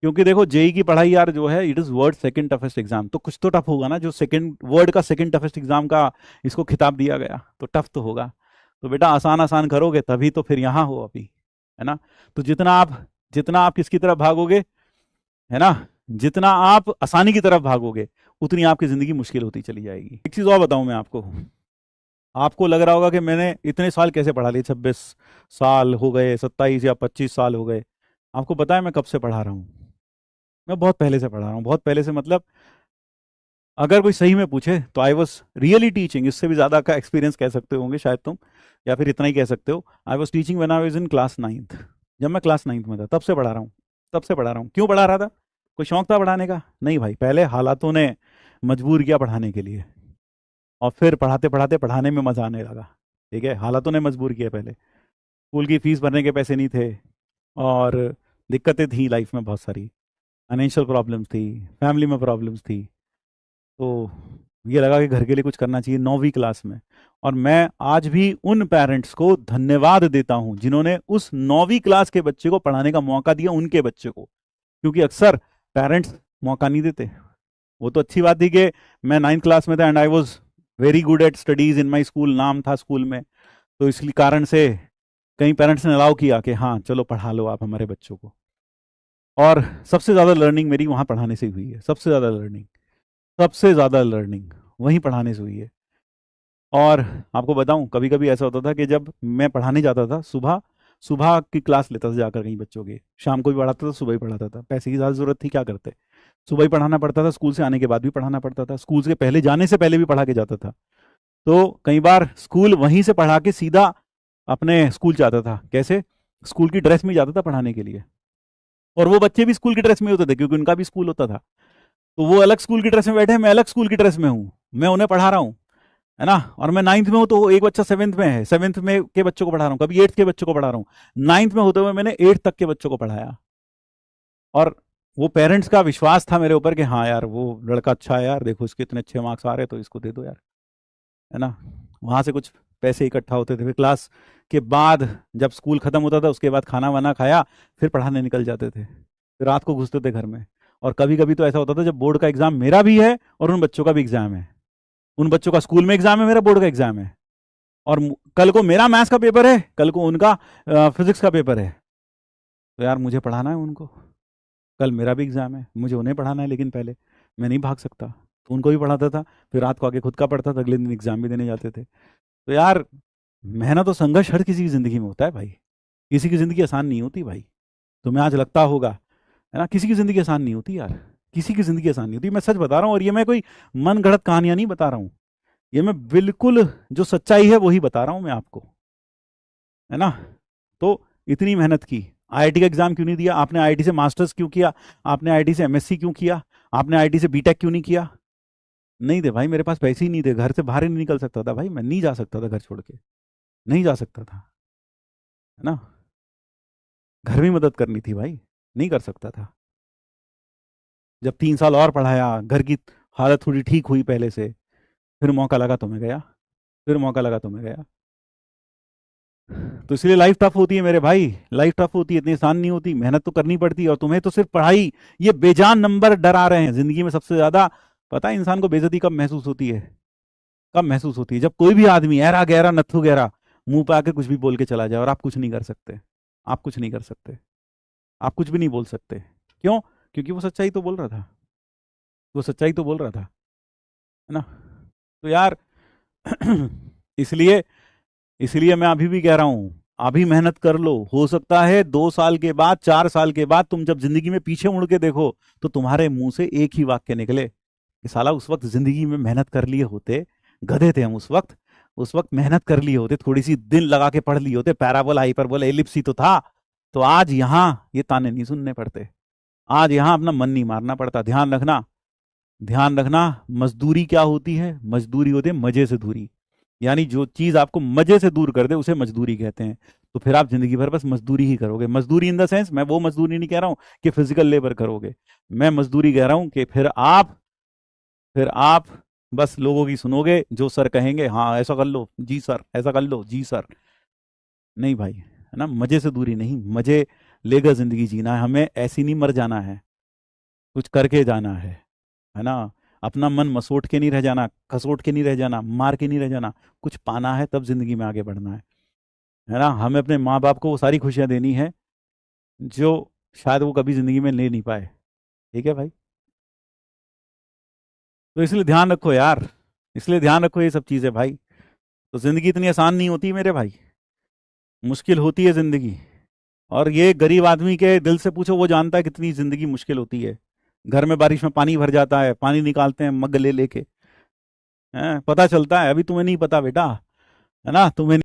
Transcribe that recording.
क्योंकि देखो जेई की पढ़ाई यार जो है, it is world second toughest exam, तो कुछ तो टफ होगा ना, जो सेकंड वर्ल्ड का सेकंड टफेस्ट एग्जाम का इसको खिताब दिया गया, तो टफ तो होगा। तो बेटा आसान आसान करोगे तभी तो फिर यहाँ हो अभी, है ना। तो जितना आप किसकी तरफ भागोगे, है ना, जितना आप आसानी की तरफ भागोगे उतनी आपकी जिंदगी मुश्किल होती चली जाएगी। एक चीज और बताऊं मैं आपको, आपको लग रहा होगा कि मैंने इतने साल कैसे पढ़ा लिए, 26 साल हो गए, 27 या 25 साल हो गए। आपको पता है मैं कब से पढ़ा रहा हूँ? मैं बहुत पहले से पढ़ा रहा हूँ, बहुत पहले से मतलब अगर कोई सही में पूछे तो आई वॉज रियली टीचिंग, इससे भी ज़्यादा का एक्सपीरियंस कह सकते होंगे शायद तुम, या फिर इतना ही कह सकते हो। I was teaching when I was in class 9th। जब मैं क्लास 9th में था तब से पढ़ा रहा हूँ, तब से पढ़ा रहा हूँ। क्यों पढ़ा रहा था? कोई शौक था पढ़ाने का? नहीं भाई, पहले हालातों ने मजबूर किया पढ़ाने के लिए, और फिर पढ़ाते पढ़ाते पढ़ाने में मज़ा आने लगा। ठीक है, हालातों ने मजबूर किया। पहले स्कूल की फीस भरने के पैसे नहीं थे, और दिक्कतें थी लाइफ में बहुत सारी, फाइनेंशियल प्रॉब्लम्स थी, फैमिली में प्रॉब्लम्स थी। तो ये लगा कि घर के लिए कुछ करना चाहिए 9वीं क्लास में। और मैं आज भी उन पेरेंट्स को धन्यवाद देता हूं जिन्होंने उस 9वीं क्लास के बच्चे को पढ़ाने का मौका दिया, उनके बच्चे को। क्योंकि अक्सर पेरेंट्स मौका नहीं देते। वो तो अच्छी बात थी कि मैं 9th क्लास में था and I was very good at studies in my school, नाम था स्कूल में, तो इसलिए कारण से कई पेरेंट्स ने अलाउ किया कि हाँ चलो पढ़ा लो आप हमारे बच्चों को। और सबसे ज़्यादा लर्निंग मेरी वहाँ पढ़ाने से हुई है, सबसे ज़्यादा लर्निंग, सबसे ज़्यादा लर्निंग वहीं पढ़ाने से हुई है। और आपको बताऊं, कभी कभी ऐसा होता था कि जब मैं पढ़ाने जाता था, सुबह सुबह की क्लास लेता था जाकर कहीं बच्चों की, शाम को भी पढ़ाता था, सुबह ही पढ़ाता था, पैसे की ज़्यादा ज़रूरत थी, क्या करते, सुबह ही पढ़ाना पड़ता था, स्कूल से आने के बाद भी पढ़ाना पड़ता था, स्कूल से पहले जाने से पहले भी पढ़ा के जाता था। तो कई बार स्कूल वहीं से पढ़ा के सीधा अपने स्कूल जाता था। कैसे? स्कूल की ड्रेस में जाता था पढ़ाने के लिए, और वो बच्चे भी स्कूल की ड्रेस में होते थे क्योंकि उनका भी स्कूल होता था। तो वो अलग स्कूल की ड्रेस में बैठे हैं, मैं अलग स्कूल की ड्रेस में हूँ, मैं उन्हें पढ़ा रहा हूँ, है ना। और मैं 9th में हूँ तो एक बच्चा 7th में है, 7th में के बच्चों को पढ़ा रहा हूँ, कभी 8th के बच्चों को पढ़ा रहा हूँ। 9th में होते हुए मैंने 8th तक के बच्चों को पढ़ाया। और वो पेरेंट्स का विश्वास था मेरे ऊपर कि हाँ यार वो लड़का अच्छा है यार, देखो इसके इतने अच्छे मार्क्स आ रहे हैं तो इसको दे दो यार, है ना। वहाँ से कुछ पैसे इकट्ठा होते थे, फिर क्लास के बाद जब स्कूल खत्म होता था उसके बाद खाना वाना खाया, फिर पढ़ाने निकल जाते थे, फिर रात को घुसते थे घर में। और कभी कभी तो ऐसा होता था जब बोर्ड का एग्जाम मेरा भी है और उन बच्चों का भी एग्जाम है, उन बच्चों का स्कूल में एग्जाम है, मेरा बोर्ड का एग्जाम है, और कल को मेरा मैथ्स का पेपर है, कल को उनका फिजिक्स का पेपर है, तो यार मुझे पढ़ाना है उनको, कल मेरा भी एग्जाम है, मुझे उन्हें पढ़ाना है, लेकिन पहले मैं नहीं भाग सकता, तो उनको भी पढ़ाता था, फिर रात को आके खुद का पढ़ता था, अगले दिन एग्जाम भी देने जाते थे। तो यार मेहनत और संघर्ष हर किसी की जिंदगी में होता है भाई, किसी की जिंदगी आसान नहीं होती भाई। तुम्हें आज लगता होगा, है ना, किसी की जिंदगी आसान नहीं होती यार, किसी की जिंदगी आसान नहीं होती, मैं सच बता रहा हूँ। और ये मैं कोई मन गढ़ंत कहानियां नहीं बता रहा हूँ, ये मैं बिल्कुल जो सच्चाई है वही बता रहा हूँ मैं आपको, है ना। तो इतनी मेहनत की, आईआईटी का एग्जाम क्यों नहीं दिया आपने? आईआईटी से मास्टर्स क्यों किया आपने? आईआईटी से एमएससी क्यों किया आपने? आईआईटी से बीटेक क्यों नहीं किया? नहीं थे भाई, मेरे पास पैसे ही नहीं थे, घर से बाहर ही नहीं निकल सकता था भाई, मैं नहीं जा सकता था घर छोड़ के, नहीं जा सकता था, है ना। घर में मदद करनी थी भाई, नहीं कर सकता था। जब 3 साल और पढ़ाया, घर की हालत थोड़ी ठीक हुई पहले से, फिर मौका लगा तो मैं गया, फिर मौका लगा तो मैं गया। तो इसलिए लाइफ टफ होती है मेरे भाई, लाइफ टफ होती है, इतनी आसान नहीं होती, मेहनत तो करनी पड़ती है। और तुम्हें तो सिर्फ पढ़ाई, ये बेजान नंबर डरा रहे हैं जिंदगी में सबसे ज्यादा। पता है इंसान को बेइज्जती कब महसूस होती है? कब महसूस होती है? जब कोई भी आदमी ऐरा गहरा नत्थु गहरा मुंह पे आके कुछ भी बोल के चला जाए और आप कुछ नहीं कर सकते, आप कुछ नहीं कर सकते, आप कुछ भी नहीं बोल सकते। क्यों? क्योंकि वो सच्चाई तो बोल रहा था, वो सच्चाई तो बोल रहा था, है ना। तो यार इसलिए इसलिए मैं अभी भी कह रहा हूं, अभी मेहनत कर लो, हो सकता है 2 साल के बाद, 4 साल के बाद तुम जब जिंदगी में पीछे मुड़ के देखो तो तुम्हारे मुंह से एक ही वाक्य निकले कि साला उस वक्त जिंदगी में मेहनत कर लिए होते, गधे थे हम उस वक्त मेहनत कर लिए होते, थोड़ी सी दिन लगा के पढ़ लिए होते, पैराबोला हाइपरबोला एलिप्स ही तो था, तो आज यहाँ ये ताने नहीं सुनने पड़ते, आज यहाँ अपना मन नहीं मारना पड़ता। ध्यान रखना, ध्यान रखना, मजदूरी क्या होती है? मजदूरी होती है मजे से दूरी, यानी जो चीज आपको मजे से दूर कर दे उसे मजदूरी कहते हैं। तो फिर आप जिंदगी भर बस मजदूरी ही करोगे। मजदूरी इन द सेंस, मैं वो मजदूरी नहीं कह रहा हूं कि फिजिकल लेबर करोगे, मैं मजदूरी कह रहा हूं कि फिर आप बस लोगों की सुनोगे, जो सर कहेंगे हाँ ऐसा कर लो जी सर, ऐसा कर लो जी सर। नहीं भाई, है ना, मजे से दूरी नहीं, मजे लेकर जिंदगी जीना है हमें, ऐसी नहीं मर जाना है। कुछ करके जाना है ना। अपना मन मसोट के नहीं रह जाना, खसोट के नहीं रह जाना, मार के नहीं रह जाना। कुछ पाना है तब जिंदगी में आगे बढ़ना है ना। हमें अपने माँ बाप को वो सारी खुशियां देनी है जो शायद वो कभी जिंदगी में ले नहीं पाए। ठीक है भाई। तो इसलिए ध्यान रखो यार, इसलिए ध्यान रखो ये सब चीजें भाई। तो जिंदगी इतनी आसान नहीं होती मेरे भाई, मुश्किल होती है जिंदगी। और ये गरीब आदमी के दिल से पूछो, वो जानता है कितनी जिंदगी मुश्किल होती है। घर में बारिश में पानी भर जाता है, पानी निकालते हैं मग ले लेके, हैं, पता चलता है। अभी तुम्हें नहीं पता बेटा, है ना, तुम्हें